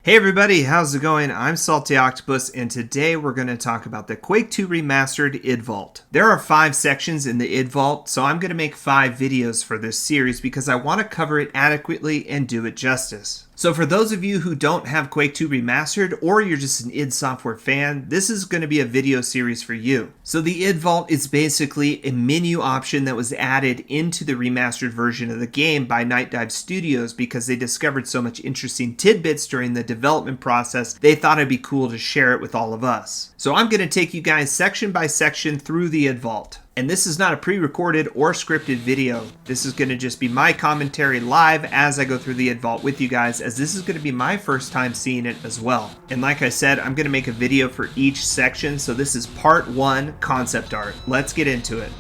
Hey everybody, how's it going? I'm SaltyOctopus, and today we're going to talk about the Quake 2 Remastered id Vault. There are 5 sections in the id Vault, so I'm going to make 5 videos for this series because I want to cover it adequately and do it justice. So for those of you who don't have Quake 2 Remastered, or you're just an id Software fan, this is going to be a video series for you. So the id Vault is basically a menu option that was added into the remastered version of the game by Night Dive Studios because they discovered so much interesting tidbits during the development process, they thought it'd be cool to share it with all of us. So I'm going to take you guys section by section through the id Vault. And this is not a pre-recorded or scripted video. This is going to just be my commentary live as I go through the id Vault with you guys, as this is going to be my first time seeing it as well. And like I said, I'm going to make a video for each section, so this is part 1, concept art. Let's get into it.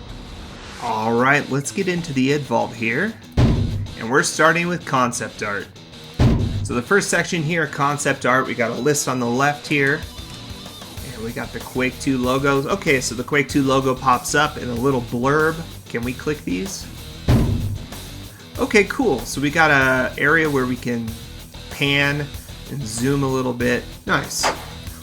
Alright, let's get into the id Vault here. And we're starting with concept art. So the first section here, concept art, we got a list on the left here. We got the Quake 2 logos. Okay, so the Quake 2 logo pops up in a little blurb. Can we click these? Okay, cool. So we got an area where we can pan and zoom a little bit. Nice.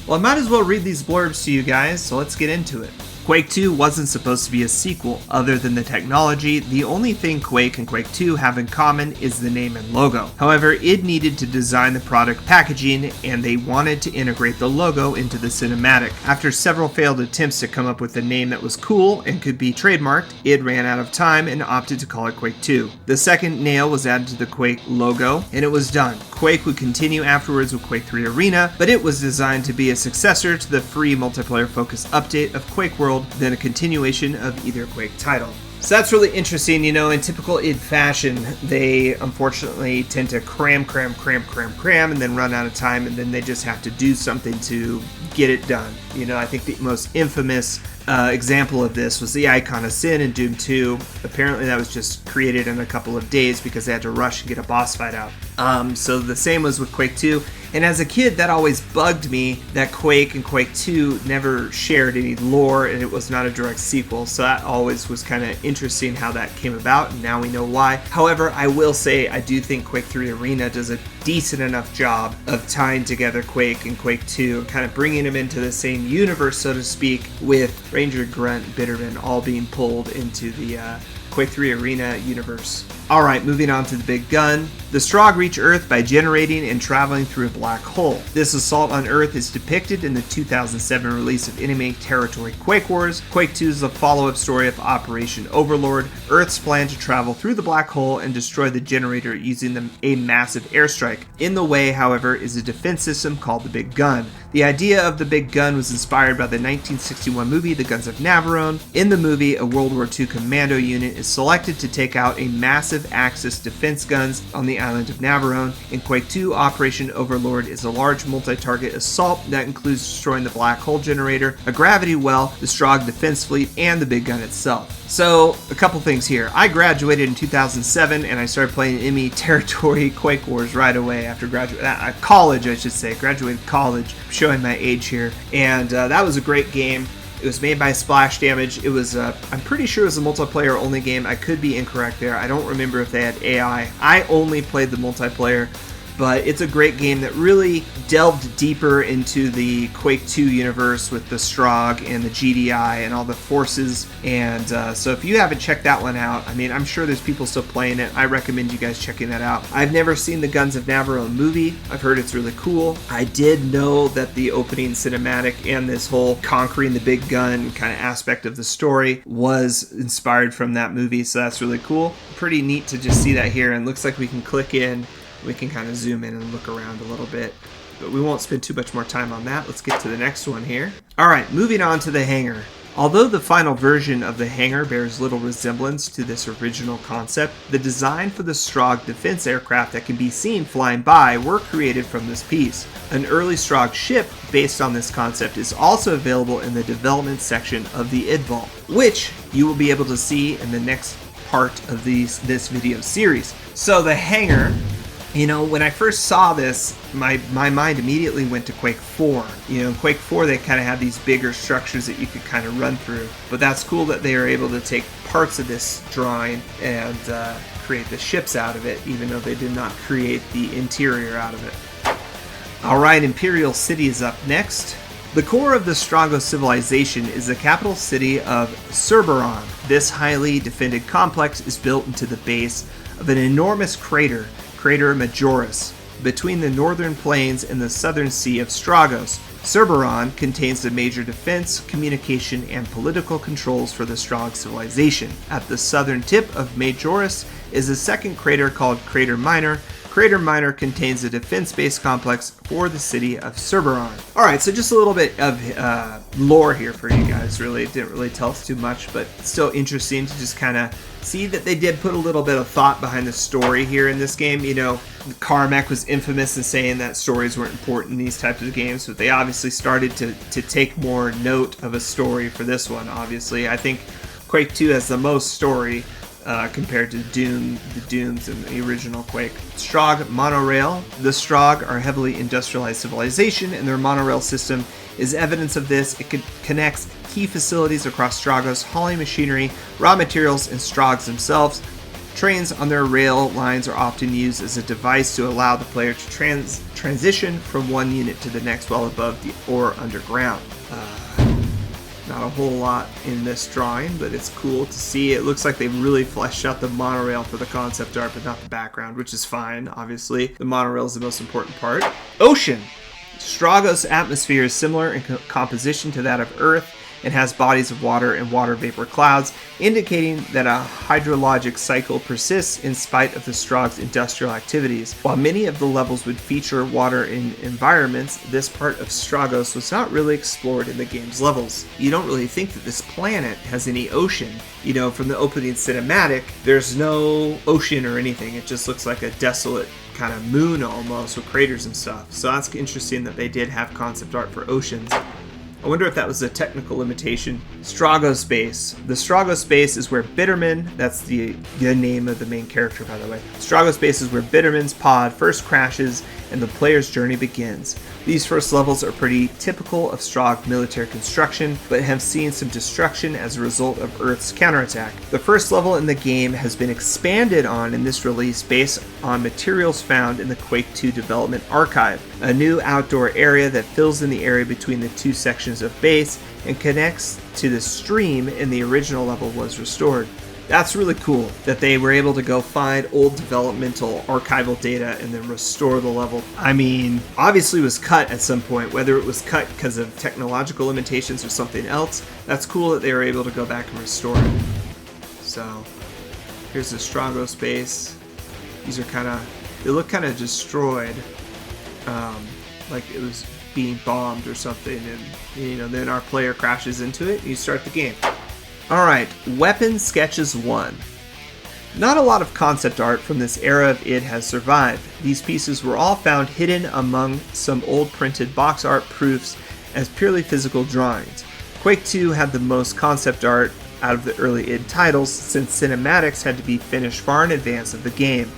Well, I might as well read these blurbs to you guys, so let's get into it. Quake 2 wasn't supposed to be a sequel. Other than the technology, the only thing Quake and Quake 2 have in common is the name and logo. However, id needed to design the product packaging, and they wanted to integrate the logo into the cinematic. After several failed attempts to come up with a name that was cool and could be trademarked, id ran out of time and opted to call it Quake 2. The second nail was added to the Quake logo, and it was done. Quake would continue afterwards with Quake 3 Arena, but it was designed to be a successor to the free multiplayer-focused update of Quake World, then a continuation of either Quake title. So that's really interesting. You know, in typical id fashion, they unfortunately tend to cram, and then run out of time, and then they just have to do something to get it done. You know, I think the most infamous example of this was the Icon of Sin in Doom 2. Apparently that was just created in a couple of days because they had to rush and get a boss fight out. So the same was with Quake 2. And as a kid, that always bugged me that Quake and Quake 2 never shared any lore and it was not a direct sequel. So that always was kind of interesting how that came about, and now we know why. However, I will say I do think Quake 3 Arena does a decent enough job of tying together Quake and Quake 2 and kind of bringing them into the same universe, so to speak, with Ranger, Grunt, Bitterman all being pulled into the Quake 3 Arena universe. Alright, moving on to the big gun. The Strogg reach Earth by generating and traveling through a black hole. This assault on Earth is depicted in the 2007 release of enemy territory Quake Wars. Quake 2 is the follow-up story of Operation Overlord, Earth's plan to travel through the black hole and destroy the generator using a massive airstrike. In the way, however, is a defense system called the Big Gun. The idea of the Big Gun was inspired by the 1961 movie The Guns of Navarone. In the movie, a World War II commando unit is selected to take out a massive Axis defense guns on the island of Navarone. In Quake 2, Operation Overlord is a large multi-target assault that includes destroying the black hole generator, a gravity well, the Strogg defense fleet, and the Big Gun itself. So, a couple things here. I graduated in 2007 and I started playing enemy territory Quake Wars right away after college, I should say. Graduated college. I'm showing my age here. And that was a great game. It was made by Splash Damage. It was, I'm pretty sure it was a multiplayer only game. I could be incorrect there. I don't remember if they had AI. I only played the multiplayer, but it's a great game that really delved deeper into the Quake 2 universe with the Strogg and the GDI and all the forces. And so if you haven't checked that one out, I mean, I'm sure there's people still playing it. I recommend you guys checking that out. I've never seen the Guns of Navarone movie. I've heard it's really cool. I did know that the opening cinematic and this whole conquering the big gun kind of aspect of the story was inspired from that movie, so that's really cool. Pretty neat to just see that here, and looks like we can click in. We can kind of zoom in and look around a little bit, but we won't spend too much more time on that. Let's get to the next one here. Alright, moving on to the hangar. Although the final version of the hangar bears little resemblance to this original concept, the design for the Strogg defense aircraft that can be seen flying by were created from this piece. An early Strogg ship based on this concept is also available in the development section of the id Vault, which you will be able to see in the next part of this video series. So the hangar, you know, when I first saw this, my mind immediately went to Quake 4. You know, in Quake 4 they kind of had these bigger structures that you could kind of run through. But that's cool that they were able to take parts of this drawing and create the ships out of it, even though they did not create the interior out of it. Alright, Imperial City is up next. The core of the Strago civilization is the capital city of Cerberon. This highly defended complex is built into the base of an enormous crater, Crater Majoris, between the northern plains and the southern sea of Stragos. Cerberon contains the major defense, communication, and political controls for the Strog civilization. At the southern tip of Majoris is a second crater called Crater Minor. Crater Minor contains a defense-based complex for the city of Cerberon. Alright, so just a little bit of lore here for you guys, really. It didn't really tell us too much, but it's still interesting to just kind of see that they did put a little bit of thought behind the story here in this game. You know, Carmack was infamous in saying that stories weren't important in these types of games, but they obviously started to take more note of a story for this one, obviously. I think Quake 2 has the most story compared to the Dooms in the original Quake. Strog monorail. The Strog are a heavily industrialized civilization, and their monorail system is evidence of this. It connects key facilities across Stragos, hauling machinery, raw materials, and Strogs themselves. Trains on their rail lines are often used as a device to allow the player to transition from one unit to the next while above or underground. Not a whole lot in this drawing, but it's cool to see. It looks like they really fleshed out the monorail for the concept art, but not the background, which is fine, obviously. The monorail is the most important part. Ocean! Stragos' atmosphere is similar in composition to that of Earth and has bodies of water and water vapor clouds, indicating that a hydrologic cycle persists in spite of the Strog's industrial activities. While many of the levels would feature water in environments, this part of Stragos was not really explored in the game's levels. You don't really think that this planet has any ocean. You know, from the opening cinematic, there's no ocean or anything. It just looks like a desolate kind of moon almost with craters and stuff. So that's interesting that they did have concept art for oceans. I wonder if that was a technical limitation. Stragos Base. The Stragos Base is where Bitterman, that's the name of the main character, by the way. Stragos Base is where Bitterman's pod first crashes and the player's journey begins. These first levels are pretty typical of Strog military construction, but have seen some destruction as a result of Earth's counterattack. The first level in the game has been expanded on in this release based on materials found in the Quake 2 development archive, a new outdoor area that fills in the area between the two sections of base and connects to the stream in the original level was restored. That's really cool that they were able to go find old developmental archival data and then restore the level. I mean, obviously it was cut at some point, whether it was cut because of technological limitations or something else. That's cool that they were able to go back and restore it. So, here's the Stragos base. These are they look kind of destroyed, like it was being bombed or something, and you know, then our player crashes into it and you start the game. Alright, Weapon Sketches 1. Not a lot of concept art from this era of id has survived. These pieces were all found hidden among some old printed box art proofs as purely physical drawings. Quake 2 had the most concept art out of the early id titles, since cinematics had to be finished far in advance of the game.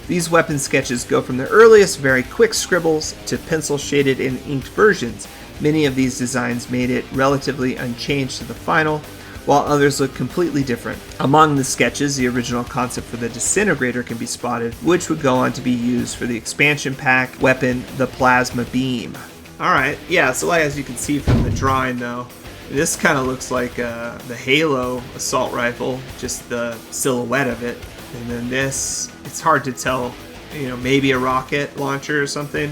These weapon sketches go from the earliest very quick scribbles to pencil shaded and inked versions. Many of these designs made it relatively unchanged to the final, while others look completely different. Among the sketches, the original concept for the disintegrator can be spotted, which would go on to be used for the expansion pack weapon, the plasma beam. Alright, yeah, so as you can see from the drawing though, this kind of looks like the Halo assault rifle, just the silhouette of it. And then this, it's hard to tell, you know, maybe a rocket launcher or something.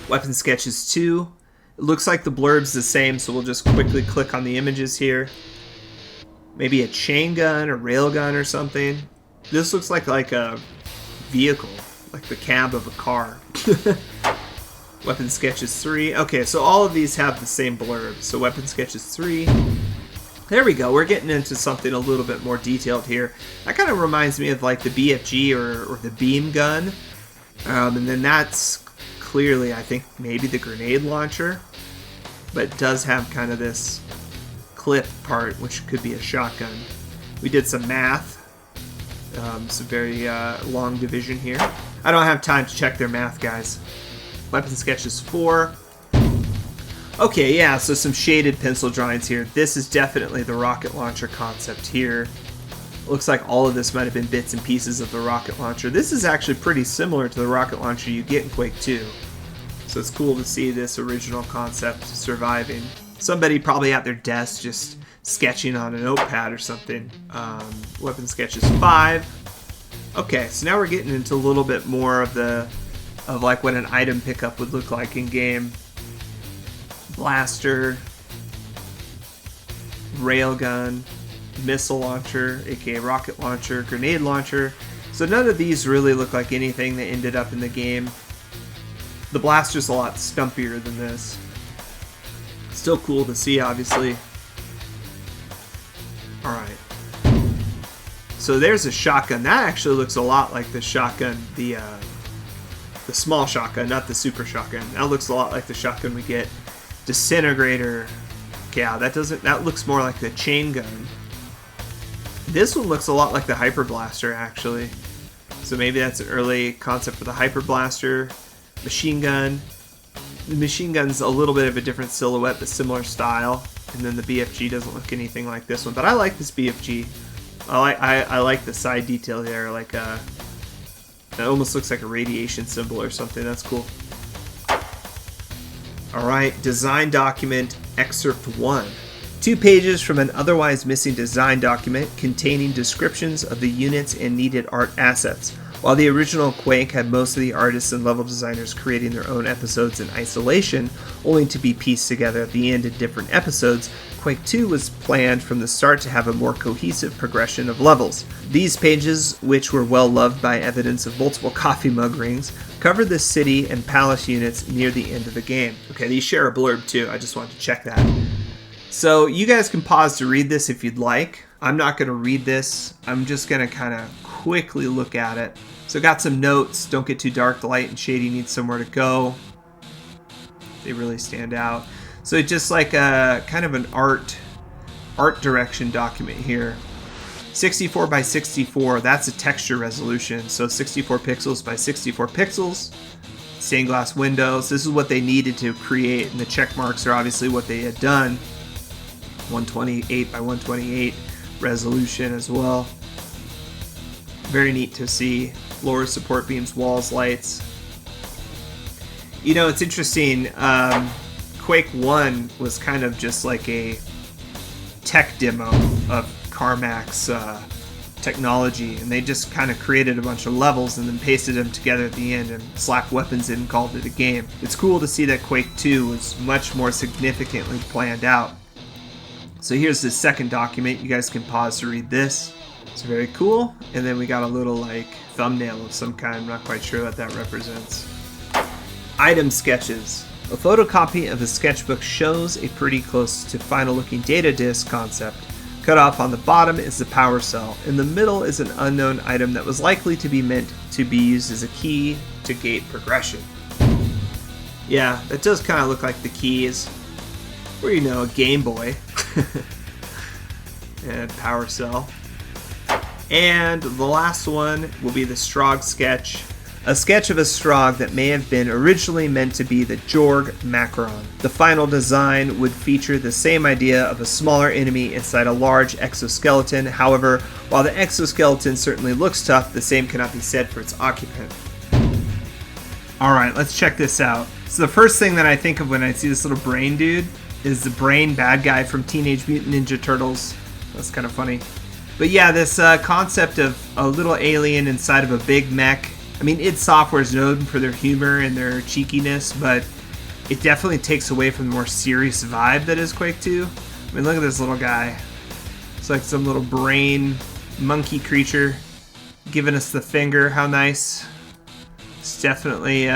Weapon Sketches 2. It looks like the blurb's the same, so we'll just quickly click on the images here. Maybe a chain gun or rail gun or something. This looks like a vehicle, like the cab of a car. Weapon Sketches 3. Okay, so all of these have the same blurb. So Weapon Sketches 3. There we go. We're getting into something a little bit more detailed here. That kind of reminds me of like the BFG or the beam gun. And then that's clearly, I think, maybe the grenade launcher. But it does have kind of this clip part, which could be a shotgun. We did some math. Some very long division here. I don't have time to check their math, guys. Weapon Sketches 4. Okay, yeah, so some shaded pencil drawings here. This is definitely the rocket launcher concept here. Looks like all of this might have been bits and pieces of the rocket launcher. This is actually pretty similar to the rocket launcher you get in Quake 2. So it's cool to see this original concept surviving. Somebody probably at their desk just sketching on a notepad or something. Weapon sketches 5. Okay, so now we're getting into a little bit more of like what an item pickup would look like in game. Blaster, railgun, missile launcher, aka rocket launcher, grenade launcher. So none of these really look like anything that ended up in the game. The blaster's a lot stumpier than this. Still cool to see, obviously. Alright. So there's a shotgun. That actually looks a lot like the shotgun, the small shotgun, not the super shotgun. That looks a lot like the shotgun we get. Disintegrator. Yeah, that looks more like the chain gun. This one looks a lot like the Hyper Blaster, actually. So maybe that's an early concept for the Hyper Blaster. Machine gun. The machine gun's a little bit of a different silhouette, but similar style. And then the BFG doesn't look anything like this one, but I like this BFG. I like the side detail there, like it almost looks like a radiation symbol or something. That's cool. Alright, design document excerpt 1. 2 pages from an otherwise missing design document containing descriptions of the units and needed art assets. While the original Quake had most of the artists and level designers creating their own episodes in isolation, only to be pieced together at the end in different episodes, Quake 2 was planned from the start to have a more cohesive progression of levels. These pages, which were well loved by evidence of multiple coffee mug rings, covered the city and palace units near the end of the game. Okay, these share a blurb too, I just wanted to check that. So you guys can pause to read this if you'd like. I'm not going to read this, I'm just going to kind of quickly look at it. So got some notes. Don't get too dark. The light and shading needs somewhere to go. They really stand out. So it's just like a kind of an art direction document here. 64 by 64. That's a texture resolution. So 64 pixels by 64 pixels. Stained glass windows. This is what they needed to create, and the check marks are obviously what they had done. 128 by 128 resolution as well. Very neat to see. Floors, support beams, walls, lights. You know, it's interesting. Quake 1 was kind of just like a tech demo of Carmack's technology, and they just kind of created a bunch of levels and then pasted them together at the end and slapped weapons in and called it a game. It's cool to see that Quake 2 was much more significantly planned out. So here's the second document. You guys can pause to read this. It's very cool. And then we got a little like thumbnail of some kind. I'm not quite sure what that represents. Item sketches. A photocopy of the sketchbook shows a pretty close to final looking data disk concept. Cut off on the bottom is the power cell. In the middle is an unknown item that was likely to be meant to be used as a key to gate progression. Yeah, that does kind of look like the keys. Or, you know, a Game Boy. And power cell. And the last one will be the Strogg sketch. A sketch of a Strogg that may have been originally meant to be the Jorg Macron. The final design would feature the same idea of a smaller enemy inside a large exoskeleton. However, while the exoskeleton certainly looks tough, the same cannot be said for its occupant. Alright, let's check this out. So the first thing that I think of when I see this little brain dude is the brain bad guy from Teenage Mutant Ninja Turtles. That's kind of funny. But yeah, this concept of a little alien inside of a big mech. I mean, id Software is known for their humor and their cheekiness, but it definitely takes away from the more serious vibe that is Quake 2. I mean, look at this little guy. It's like some little brain monkey creature giving us the finger. How nice. It's definitely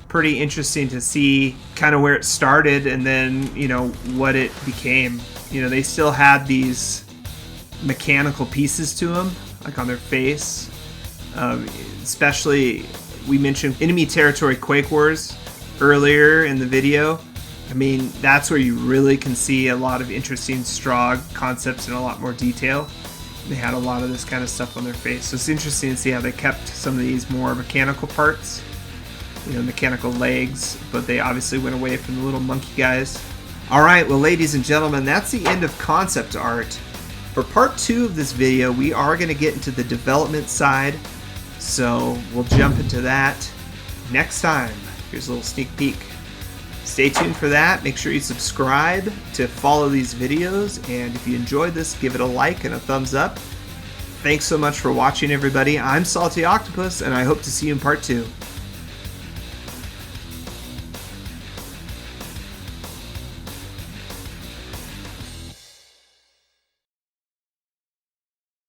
pretty interesting to see kind of where it started and then, you know, what it became. You know, they still had these mechanical pieces to them, like on their face. Especially, we mentioned enemy territory Quake Wars earlier in the video. I mean, that's where you really can see a lot of interesting Strogg concepts in a lot more detail. They had a lot of this kind of stuff on their face. So it's interesting to see how they kept some of these more mechanical parts, you know, mechanical legs, but they obviously went away from the little monkey guys. Alright, well ladies and gentlemen, that's the end of concept art. For part 2 of this video, we are going to get into the development side, so we'll jump into that next time. Here's a little sneak peek. Stay tuned for that. Make sure you subscribe to follow these videos, and if you enjoyed this, give it a like and a thumbs up. Thanks so much for watching, everybody. I'm SaltyOctopus, and I hope to see you in part 2.